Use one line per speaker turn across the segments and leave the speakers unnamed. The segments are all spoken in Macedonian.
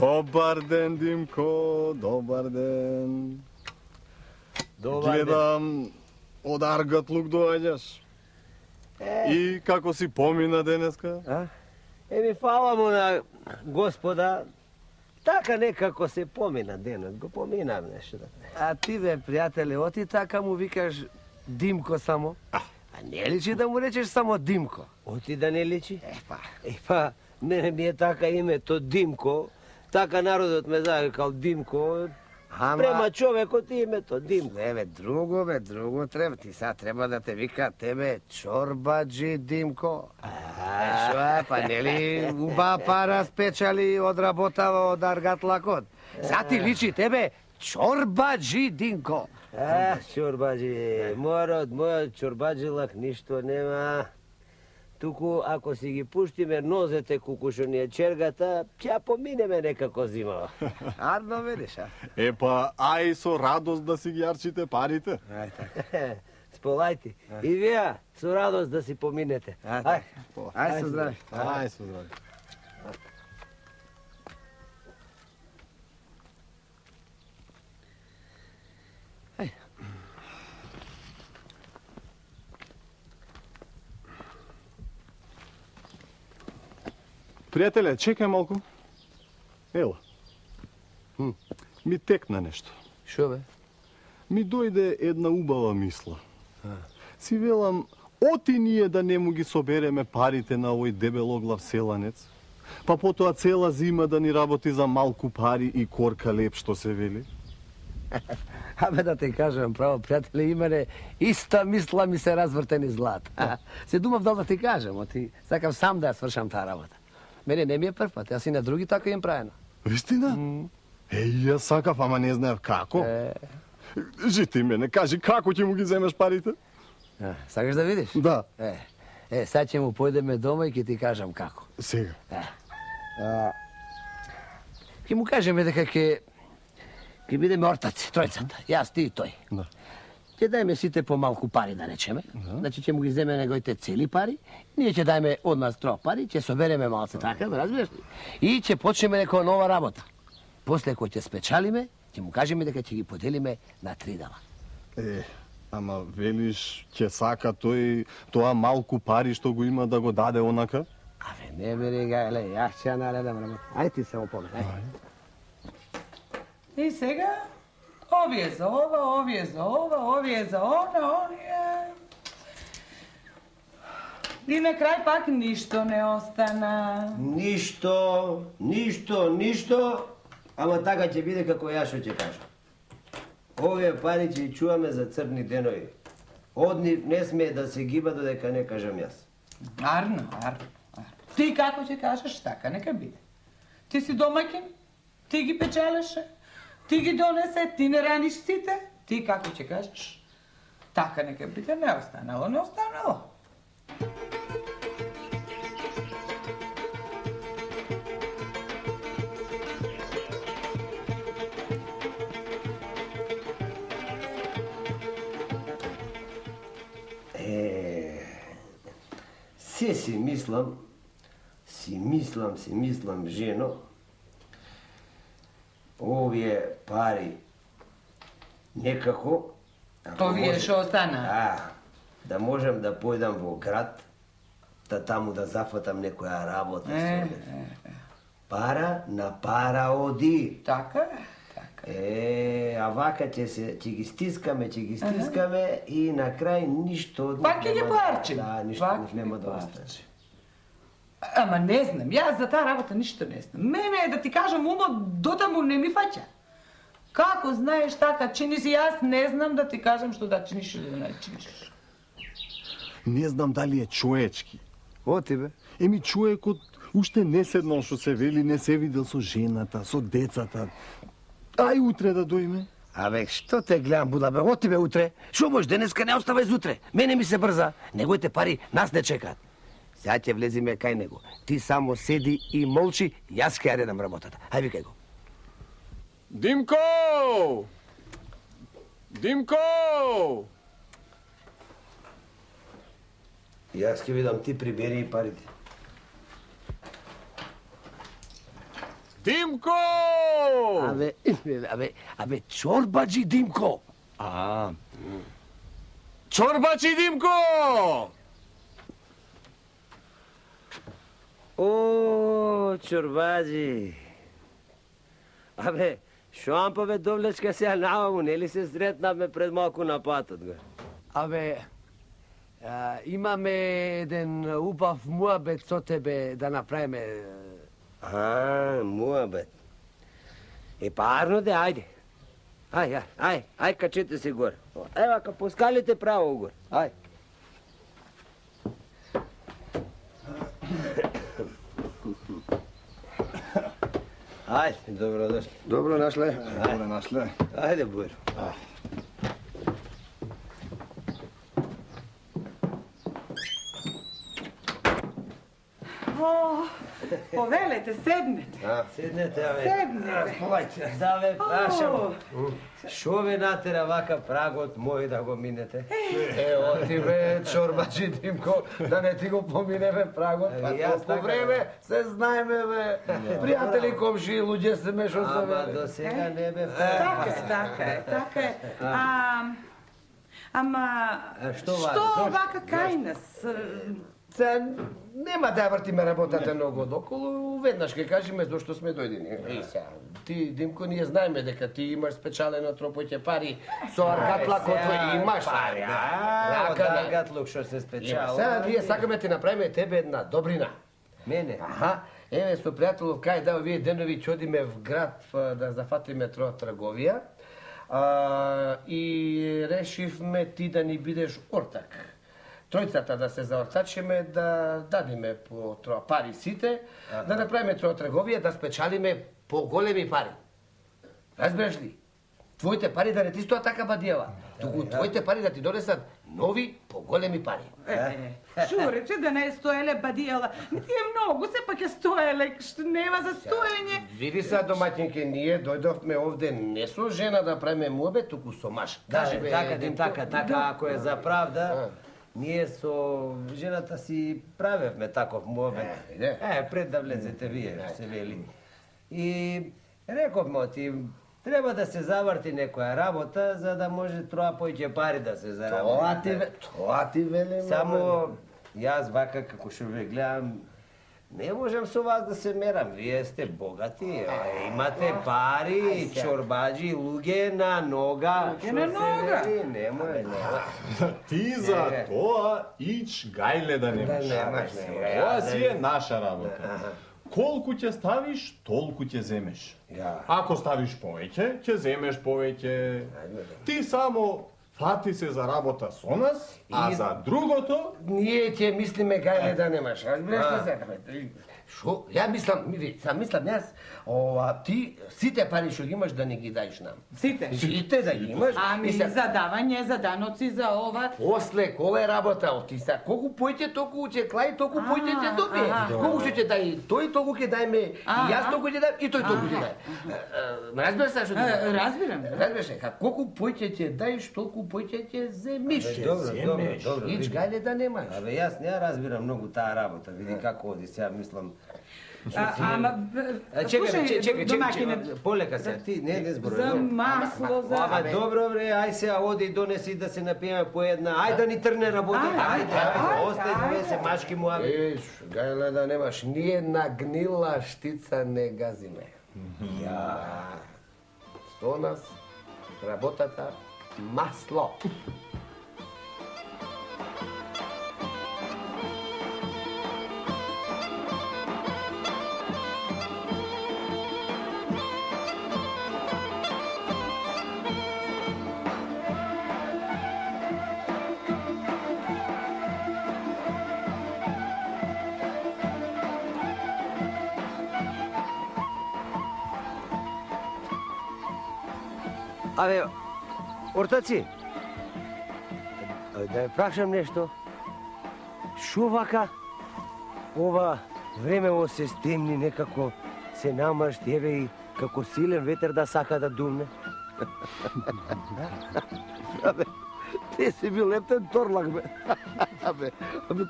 Добар ден, Димко, добар ден.
Добар ден.
Гледам, од Аргатлук доаѓаш. И како си помина денеска?
Еми, фала му на Господа, така некако се помина денот, го поминав нешто.
А ти бе, пријателе, оти така му викаш Димко само? А не личи да му речеш само Димко?
Оти да не личи? Епа, мене ми е така името Димко, така народот ме завикал Димко, спрема човекот името Димко.
Не бе, друго треба. Ти сега треба да те вика тебе Чорбаджи Димко. Шо е, па нели уба пара спечали од работава од Аргатлакот. Сега ти личи тебе Чорбаджи Димко.
Чорбаджи, мојот чорбаджилак ништо нема. Туку, ако си ги пуштиме нозете кукушо ни е чергата, ќе поминеме некако зимава.
Арно велиш, а?
Епа, ај со радост да си ги арчите парите.
Ај така.
Сполајте. И вие со радост да си поминете.
Ај со здрави.
Ај со здрави. Пријателе, чекај малку. Ела. Ми текна нешто.
Шо бе?
Ми дојде една убава мисла. Си велам, оти ние да не му ги собереме парите на овој дебелоглав селанец, па потоа цела зима да ни работи за малку пари и корка леп, што се вели.
Абе да те кажам право, пријателе, и мене иста мисла ми се развртени злата. Се думав дал да ти кажам, оти сакам сам да ја свршам таа работа. Мене не ми е прв пат, јас и на други така им правено.
Вистина? Јас сакав, ама не знаев како. Жити мене, кажи како ќе му ги земеш парите?
Сакаш да видиш?
Да.
Сега ќе му појдеме дома и ќе ти кажам како.
Сега.
Ќе му кажеме дека ќе бидеме ортаци, тројцата, јас, ти и тој.
Да.
Ќе дајме сите по малку пари, да речеме. Значи ќе му ги земе неговите цели пари, ние ќе дајме од нас троа пари, ќе собереме малце така, ме разбираш ли? И ќе почнеме некоја нова работа. После кој ќе спечалиме, ќе му кажеме дека ќе ги поделиме на 3 дела.
Ама велиш, ќе сака тој тоа малку пари што го има да го даде онака?
Абе, не бери га, еле, јас ќе ја наредам работа. Ајде ти само помен, ајде.
И сега, овие за ова, овие за ова, овие за она, оние... И на крај пак ништо не остана.
Ништо, ама така ќе биде како јас што ќе кажам. Овие пари ќе ги чуваме за црни денови. Од нив не смее да се гиба додека не кажам јас.
Арно. Ти како ќе кажеш, така нека биде. Ти си домаќин, ти ги печелеше, ти ги донесе, ти не раниш сите, ти како ќе кажеш, така нека биде, не останало.
Се си мислам, жено, овие пари некако...
Овие што остана?
Да можам да појдам во град, да таму да зафатам некоја работа. Пара на пара оди.
Така е.
А вака ќе ги стискаме и на крај ништо од...
Пак ќе ги поарчим.
Да, ништо од нив нема да остане.
Ама не знам, јас за таа работа ништо не знам. Мене е да ти кажам умот дотаму не ми фаќа. Како знаеш така чиниш и јас не знам да ти кажам што да чиниш или да не чиниш.
Не знам дали е човечки.
Оти бе.
Еми човекот уште не седнал што се вели, не се видел со жената, со децата. Ај утре да дојме.
Абе, што те гледам, буда, бе, оти бе утре. Шо можеш, денеска не оставај за утре. Мене ми се брза. Неговите пари нас не чекаат. Сега ќе влезиме кај него. Ти само седи и молчи, јас ќе ја редам работата. Ај викај го.
Димко!
Јас ќе видам, ти прибери и парите.
Dimko!
Абе, чорбаджи Димко!
А, Чорбачи Димко!
О, чорбаджи. Абе, шампове довлечка сега наваму, нели се сретнавме пред малку на патот го?
Абе, имаме еден убав муабет со тебе да направиме.
Муабет. Парно де, ајде. Ај, качете се горе. Ева, ка по скалите право горе. Ај. Ајде, добро дошли.
Dobro našle.
Dobro
našle.
Ајде, Бојро.
O, povelete, sednete.
Седнете, абе.
Sednete.
Да ве прашам.
O,
Шо ве натера вака прагот мој да го минете?
Ево ти бе, чорбаджи Димко, да не ти го поминеме прагот, па
Јас
толку
така,
време се знаеме, бе. Пријатели, комши, луѓе се мешо со
Ама
мене.
до сега не бе
така je. Ама,
што вака,
што
зошто?
вака кај нас?
Се, нема да ја вртиме работата многу одоколу, веднаш ќе кажеме зошто сме дојдени. Еј сега, ти, Димко, ние знаеме дека ти имаш спечалено тропоќе пари со аргатлакот тој имаш.
пари.
Така
Од
да.
аргатлук што се спечава.
Сега ние сакаме ти направиме тебе една добрина.
Мене?
Аха, еве со пријателов кај да овие денови ќе одиме в град да зафатиме трговија. И решивме ти да ни бидеш ортак. Тројцата да се заортачиме, да дадиме по троа пари сите, да направиме троа трговија, да спечалиме поголеми пари. Разбираш ли? Твоите пари да не ти стоат така бадијава, туку твоите пари да ти донесат нови, поголеми пари.
Шо рече да не стоеле бадијала? Не ти е многу, сепак е стоеле, што нема за стоење.
Види се, домаќинке, ние дојдовме овде не со жена да правиме муабет, туку со маж.
Да,
Кажи, бе,
така,
Димко.
така, ако е за правда, ние со жената си правевме таков муабет.
иде.
Пред да влезете вие, се вели. И рековме ти, треба да се заврти некоја работа, за да може троа појќе пари да се заработи.
Тоа ти велиме.
Само јас вака како што ве гледам, не можам со вас да се мерам. Вие сте богати, имате пари, чорбаджи, луѓе на нога.
Луѓе на нога?
Немој.
Ти за тоа ич гајле да немаш.
немаш,
Тоа си е наша работа. Колку ќе ставиш, толку ќе земеш. Ако ставиш повеќе, ќе земеш повеќе. Ти само фати се за работа со нас, а за другото
Ние ќе мислиме гајле да немаш, разбираш ли се? Шо? Ја мислам јас, ти сите пари што ги имаш да не ги даеш нам.
Сите.
Сите да ги имаш.
Ами
и се-
за давање, за даноци, за ова.
После, кола е работа, оти са, колку појќе, толку ќе клај, толку појќе ќе добие. Колку ќе дај тој, толку ќе дајме и јас толку ќе дајм, и тој толку ќе дај. Разбираш се што ти кажам?
Разбирам.
Разбираш се, колку појќе ќе даеш, толку појќе ќе земиш.
Добро.
Ич гајле да немаш.
Абе, јас не ја разбирам многу таа работа. Види како оди, сега мислам.
Ама,
Чекај, полека се. Ти не зборуваш.
За масло, за...
Абе, добро бре, ај сега оди и донеси да се напиеме по една. Ај да ни трне работа. Ајде, остај, вие се машки му аби.
Еш, гајле да немаш, ние на гнила штица не газиме. Со нас работата масло.
Абе, ортаци, да ја прашам нешто. Шо вака ова времево се стемни, некако се намршти, еве и како силен ветер да сака да думне?
Ти си бил лептен торлак, бе. Абе,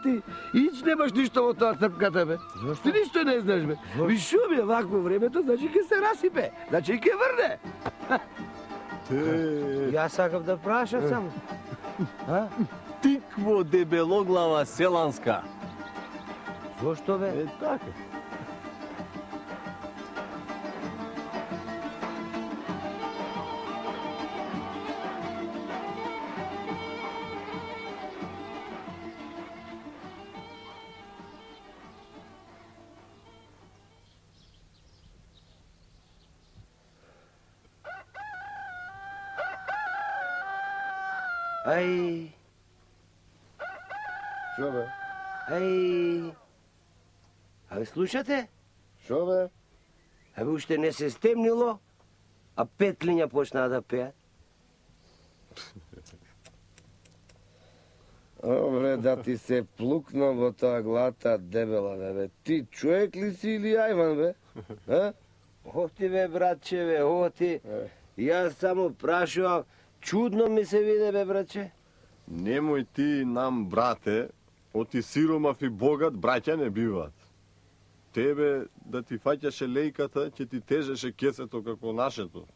ти ич немаш нищо от това църпката, бе. Ти нищо не знаеш, бе. Виж шуми, вакво времето, значи ке се расипе. Значи ке върне.
Јас сакав да прашам само.
Тикво дебелоглава селанска.
Зошто бе?
Е, така.
Ај,
Шо, бе?
ај. Абе, слушате?
Шо, бе?
Абе, уште не се стемнило, а петлиња почнаа да пеат.
Добре, да ти се плукнам во таа глата дебела, бе. Ти човек ли си или ајван, бе? А?
Оти бе, братче, бе, оти. Јас само прашувам, чудно ми се виде, бе, братче.
Немој ти нам, брате, оти сиромав и богат браќа не биваат. Тебе да ти фаќаше лејката, ќе ти тежеше кесето како нашето.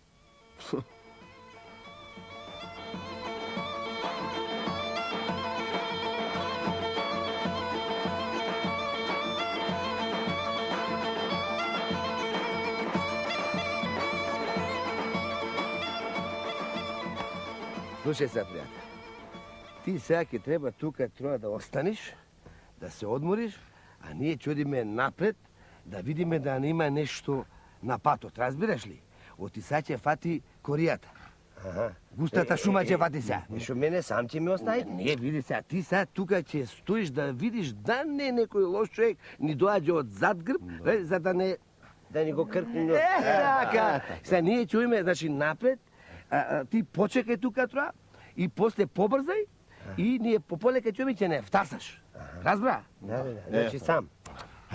Слушај се, пријател. Ти сега ќе треба тука да останеш, да се одмориш, а ние ќе одиме напред да видиме да не има нешто на патот, разбираш ли? Оти сега ќе фати коријата. Густата шума ќе фати сега.
Шо мене сам ќе ми остави?
Не, види сега, ти сега тука ќе стоиш да видиш да не некој лош човек ни доаѓа од зад грб, за да не...
Да ни го кркне.
Така. Сега ние ќе одиме, значи, напред, ти почекај тука тоа и после побрзај и ние пополека ќе одиме ќе не втасаш. Разбра?
Да, значи сам.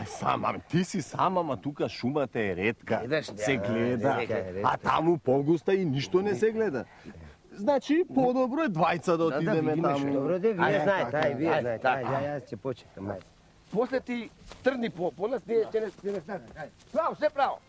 Сам, ама ти си сам, ама тука шумата е ретка.
Гледаш,
Се
да,
гледа,
ретка.
а таму погуста и ништо не се гледа. Значи, подобро е двајца да отидеме
видиме
таму.
Добро де, вие знаете, ај, вие
ајде,
знаете.
така.
Ајде, јас ќе почекам, ајде.
После ти трни по нас, ние ќе не стане. Право, се право.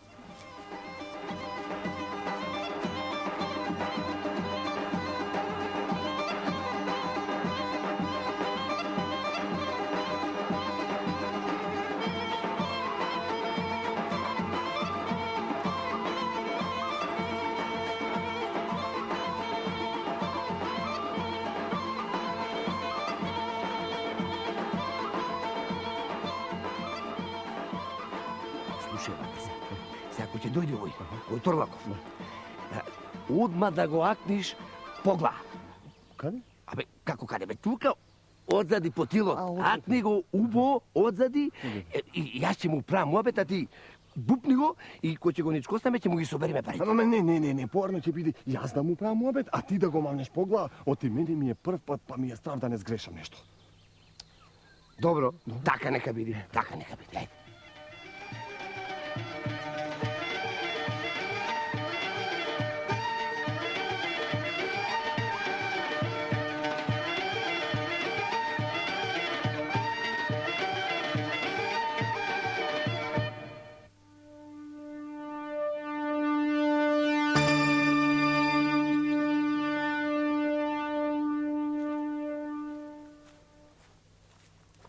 Слушај, бате се. Сега ако ќе дојде овој Торлаков, одма да го акниш по глава.
Каде?
Абе, како каде бе? Тука, одзади по тилот. Акни го убо, одзади, и јас ќе му правам муабет, а ти бупни го и кој ќе го ничкостаме, ќе му ги собериме парите.
Ама не, порно ќе биде јас да му правам муабет, а ти да го мавнеш по глава. Оти мене ми е прв пат, па ми е страв да не сгрешам нешто.
Добро, така нека биде, така нека биде. Ајде.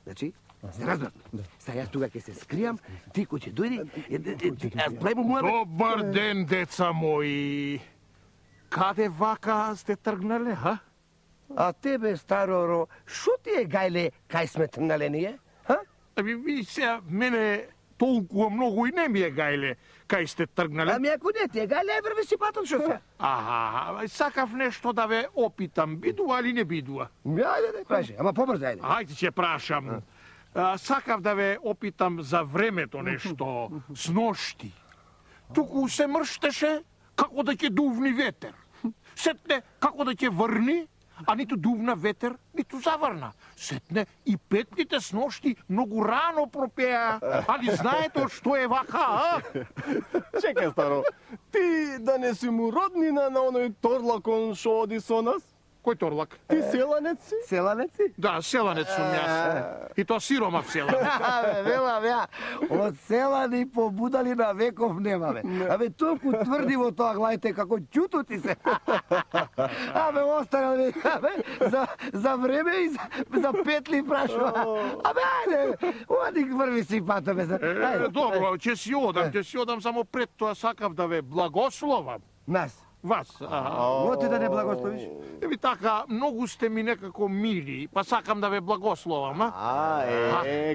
Значи, се разбрат. Сега јас тука ќе се скријам, ти кој ќе дојде, правимо му...
Добар ден, деца мои. Каде вака сте тргнале, ха?
А тебе, староро, шо ти е гајле кај сме тргнале ние? Ха?
Ами ви сега, мене толкова много и не ми е гајле кај сте тргнале.
Ами ако не ти е гајле, врви си патот шофер.
Аха, сакав нешто да ве опитам, бидува или не бидува?
Ајде, праши, ама побрзо, ајде.
Ајде ќе прашам. Сакав да ве опитам за времето нешто, с ношти. Туку се мрштеше како да ќе дувни ветер. Сетне како да ќе врни, а ниту дувна ветер, ниту заврна. Сетне и петлите с нощи многу рано пропеа. Али знаете што е вака, а?
Чекай, старо, ти да не си му роднина на оној торлакон шо оди со нас?
Кој торлак?
Ти селанец си?
Селанец си?
Да, селанец сум јас. И то сиромав селанец.
Абе, велам ја, од села ни побудали на веков немаме. Абе, толку тврди во тоа, гледате, како ќутоци се. Абе, останал ми, абе, за време и за петли прашува. Абе, ајде, оди врви си пато, бе.
Добро, ќе си одам, само пред тоа сакав да ве благословам.
Нас.
Вас.
Оти да не благословиш.
Еви така, многу сте ми некако мили, па сакам да ве благословам, а?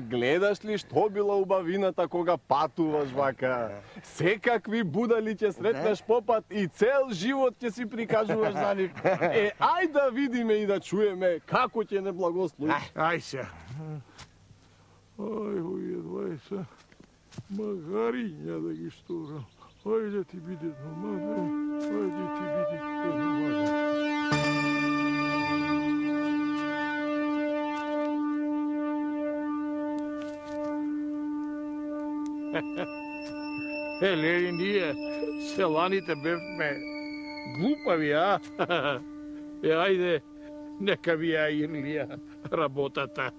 Гледаш ли што била убавината кога патуваш вака? Секакви будали ќе сретнеш по пат и цел живот ќе си прикажуваш за нив. Ај да видиме и да чуеме како ќе не благословиш.
Ај се. Ај, овие 20 магариња да ги сторам. Ајде ти биде нормално, ајде ти биде нормално. Еле, ние, селаните бевме глупави, а? Ајде, нека ви ја Ирлија работата.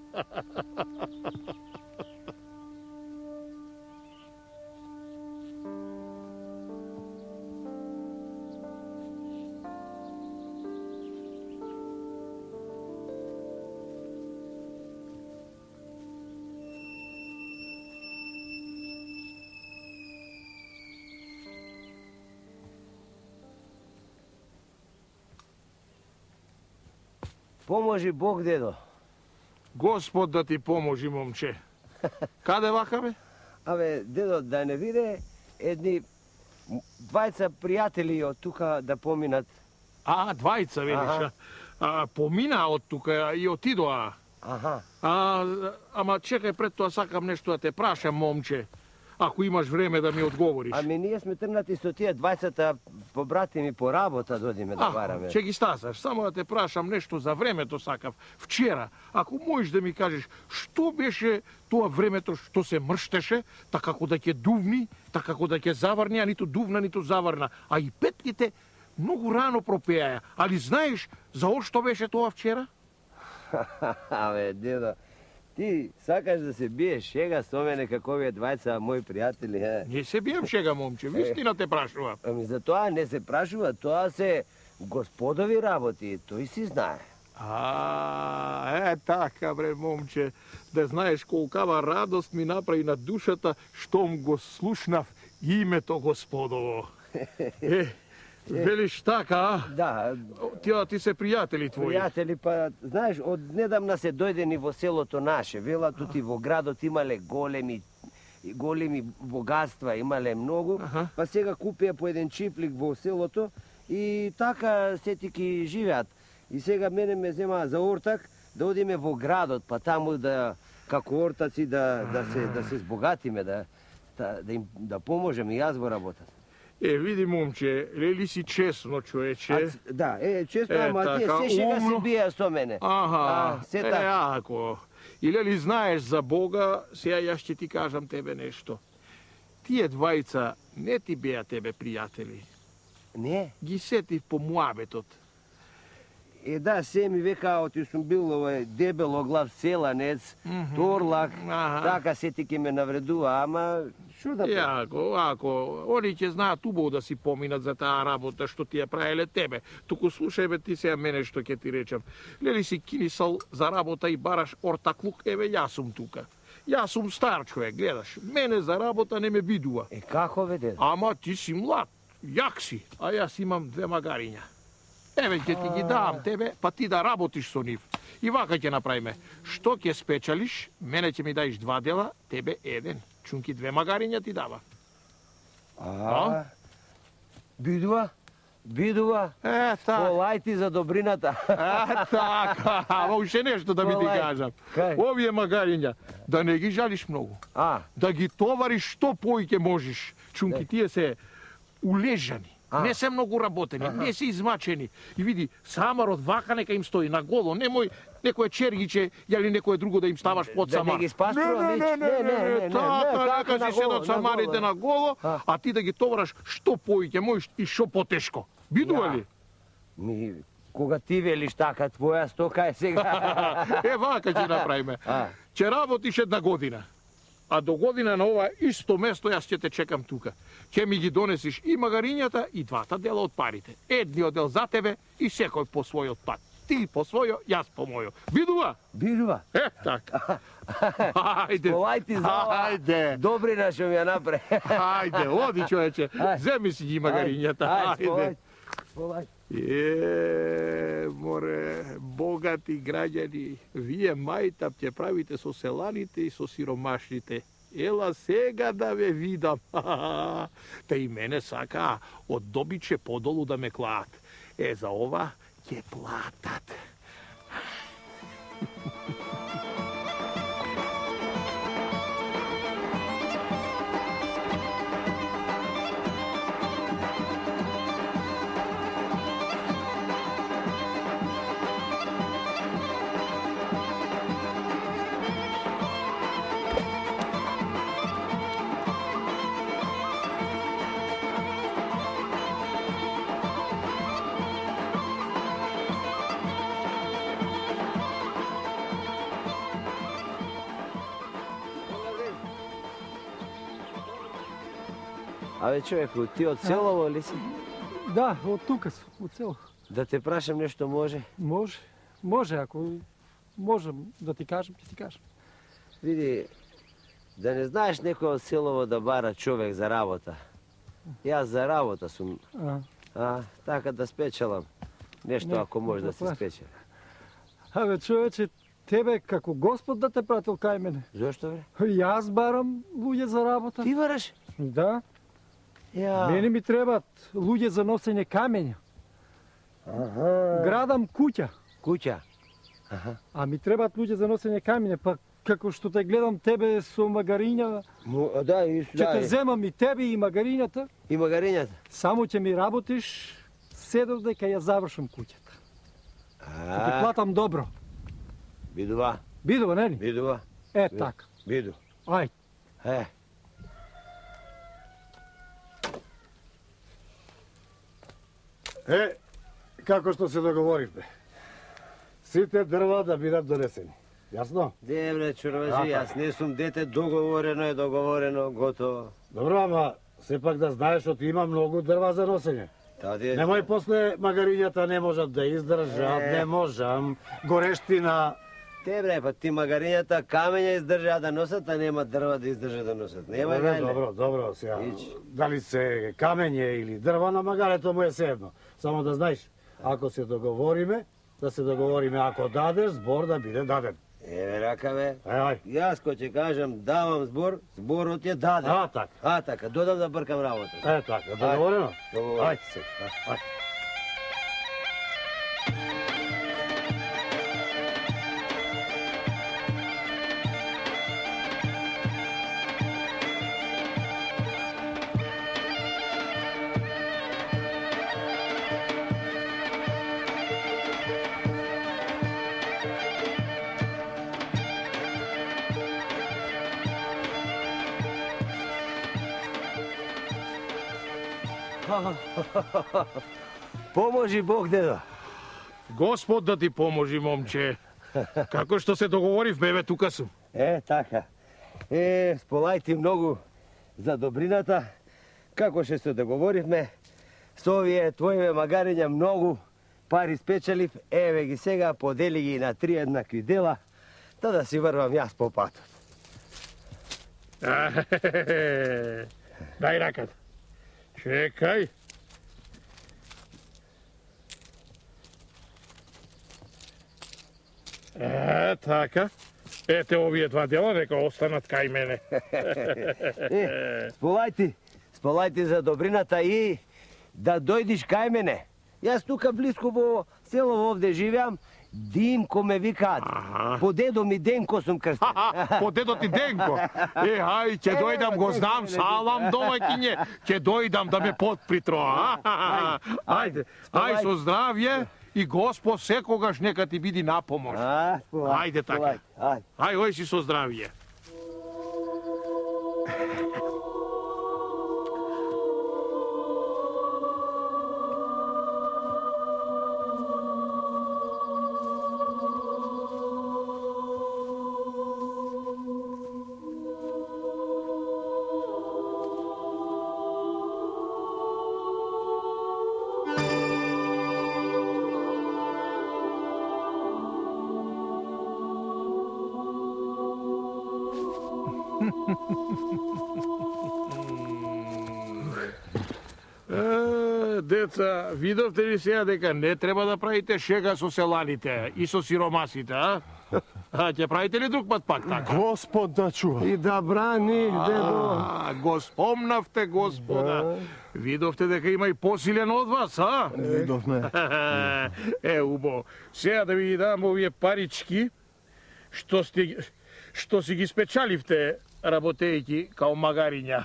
Поможи Бог, дедо.
Господ да ти поможи, момче. Каде вака, бе?
Абе, дедо, да не виде едни двајца пријатели од тука да поминат.
Двајца, велиш. Помина од тука и отидоа.
Аха.
Ама чекај, пред тоа сакам нешто да те прашам, момче. Ако имаш време да ми одговориш.
Ами ние сме тргнати со тие двајцата побратими по работа додиме да бараме.
Ќе ги стасаш. Само да те прашам нешто за времето сакав. Вчера, ако можеш да ми кажеш што беше тоа времето што се мрштеше, така како да ќе дувни, така како да ќе заврне, а ниту дувна, ниту заврна, а и петките многу рано пропеаја. Али знаеш за што беше тоа вчера?
Абе, дедо, ти сакаш да се биеш шега со мене како овие двајца мои пријатели, е?
Не се бием шега, момче, вистина те прашува.
Ами за тоа не се прашува, тоа се господови работи, тој си знае.
Така, бре, момче, да знаеш колкава радост ми направи на душата, штом го слушнав името Господово. Велиш така, а?
Да.
Ти се пријатели твои.
Пријатели, па, знаеш, од недавна се дојдени во селото наше. Вела тути во градот имале големи богатства, имале многу. Па сега купија по еден чиплик во селото и така сетики живеат. И сега мене ме зема за ортак да одиме во градот, па таму да како ортаци да се збогатиме, да поможеме и јас во работата.
Види, момче, лели си честно, човече.
Да, честно, ама тие се шега се бија со мене.
Ако. И лели знаеш за Бога, сега јас ќе ти кажам тебе нешто. Тие двајца не ти беа тебе пријатели.
Не?
Ги сетив по муабетот.
Да, се ми века, оти сум бил овој дебелоглав селанец, торлак, така сетики ме навредува, ама шо да
Ако, они ќе знаат убаво да си поминат за таа работа што ти ја правеле тебе. Туку слушај бе ти сега мене што ќе ти речам. Лели си кинисал за работа и бараш ортаклук, еве јас сум тука. Јас сум стар човек, гледаш. Мене за работа не ме видува.
Како ве, дедо?
Ама ти си млад, јак си, а јас имам 2 магариња. Еве ќе ти ги давам тебе, па ти да работиш со нив. И вака ќе направиме. Што ќе спечалиш, мене ќе ми даиш 2 дела, тебе 1. Чунки 2 магариња ти дава.
Бидува?
Така.
Олај ти за добрината.
Така, уште нешто да ми ти кажам. Овие магариња, да не ги жалиш многу. Да ги товариш што поиќе можеш. Чунки тие се улежани. Не се многу работени, не се измачени. И види, самарот вака нека им стои на голо, немој некое чергиче или некое друго да им ставаш под
Да
самар.
не ги спаструва нич.
Така, нека си седат самарите на голо, а ти да ги товараш што поиќе можеш и што потешко. Бидува ли?
Кога ти велиш така, твоја стока е сега.
Вака ќе направиме. Ќе работиш една година. А до година на ова исто место јас ќе те чекам тука. Ќе ми ги донесиш и магарињата и двата дела од парите. Едниот дел за тебе и секој по својот пат. Ти по својо, јас по мојо. Бидува?
Бидува.
Така. Ајде.
Сполај ти за ова.
Ајде.
Добрина што ми ја направи.
Ајде, оди човече. Земи си ги магарињата. Ајде.
Сполај.
Море, богати граѓани, вие мајтап ќе правите со селаните и со сиромашните. Ела сега да ве видам. Те и мене сака од добиче подолу да ме клаат. За ова ќе платат.
Абе човеку, ти од селово ли си?
Да, од тука сум, од село.
Да те прашам нешто може?
Може, ако можам да ти кажам, ќе ти кажам.
Види, да не знаеш некој од селово да бара човек за работа. Јас за работа сум. Така да спечелам. Нешто ако може да се спечели.
Абе човече, тебе како Господ да те пратил кај мене.
Зошто бре?
Јас барам луѓе за работа.
Ти бараш?
Да.
Ја.
Мене ми требаат луѓе за носење камења. Градам куќа.
Куќа?
А ми требаат луѓе за носење камења, па како што те гледам тебе со магариња,
Да,
ќе те земам и тебе и магарињата,
И магарињата?
само ќе ми работиш се додека ја завршам куќата. Ќе ти платам добро.
Бидува.
Бидува, нели?
Бидува.
Така.
Биду.
Ајде.
Како што се договоривме. Сите дрва да бидат донесени. Јасно?
Дебре, чурважи, јас не сум дете, договорено е договорено, готово.
Добро, ама сепак да знаеш оти има многу дрва за носење.
Таде...
Немој после магарињата не можат да издржат, не можам, горештина.
Дебре, па ти магарињата камења издржаа да носат, а нема дрва да издржа да носат. Нема гајле.
Добро, сега.
Ич.
Дали се камење или дрва на магарето му е седно. Само да знаеш, ако се договориме, да се договориме ако дадеш збор да биде даден.
Еве рака бе.
Ај.
Јас кој ќе кажам давам збор, зборот е даден.
Така.
Така, додам да бркам работа.
Така, договорено?
Договорено.
Ајде се. Ајде.
Поможи Бог, дедо.
Господ да ти поможи, момче. Како што се договоривме, еве тука сум.
Така. Сполај ти многу за добрината. Како што се договоривме, со овие твоиве магариња многу пари спечелив. Еве ги сега, подели ги на 3 еднакви дела, да си врвам јас по патот.
Дај раката. Чекај. Така. Ете овие два дела, нека останат кај мене.
Сполај ти за добрината и да дојдиш кај мене. Jaz tukaj blisko v selo ovde živjam, Dimko me vikad. Po dedo mi Denko sam krstim.
Po dedo ti Denko. Haj, će dojdam, go znam, salam domaćinje, će dojdam da me potpritro. Ajde, aj so zdravje i Gospod sekogaš neka ti bidi na pomoć. Ajde tako. Aj, oj si so zdravje. Деца, видовте ли сега дека не треба да правите шега со селаните и со сиромасите, а? Ќе правите ли друг пат пак така?
Господ да чува.
I da brani, dedo.
Го спомнавте, Господа. Видовте дека има и посилен од вас, а?
Видовме.
Убаво. Сега да ви дам овие парички, што си ги спечаливте работејќи као магариња,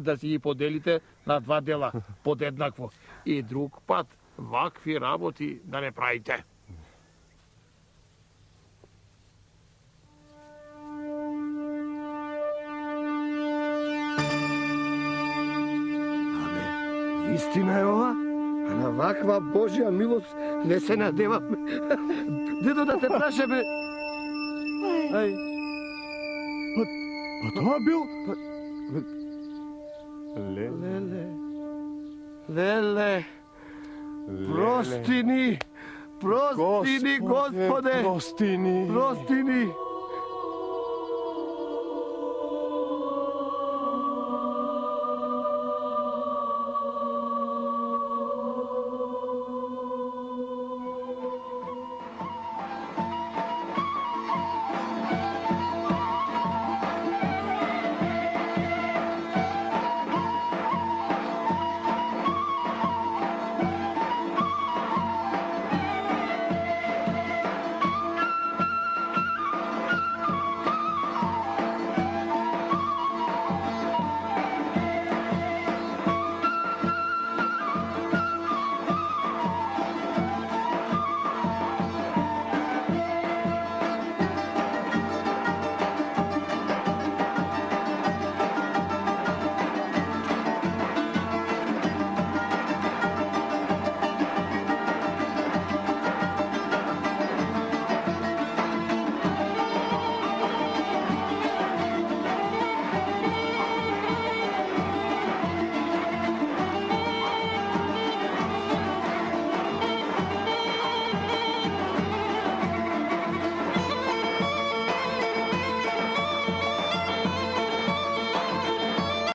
да си ги поделите на 2 дела, подеднакво. И друг пат вакви работи да не правите.
Istina je ova, a na ovakva Božja milost ne se nadevame. Dedo, da te prašame. Aj.
Pa тоа бил...
Lele, prosti ni, Gospode,
Прости ни.
prosti ni.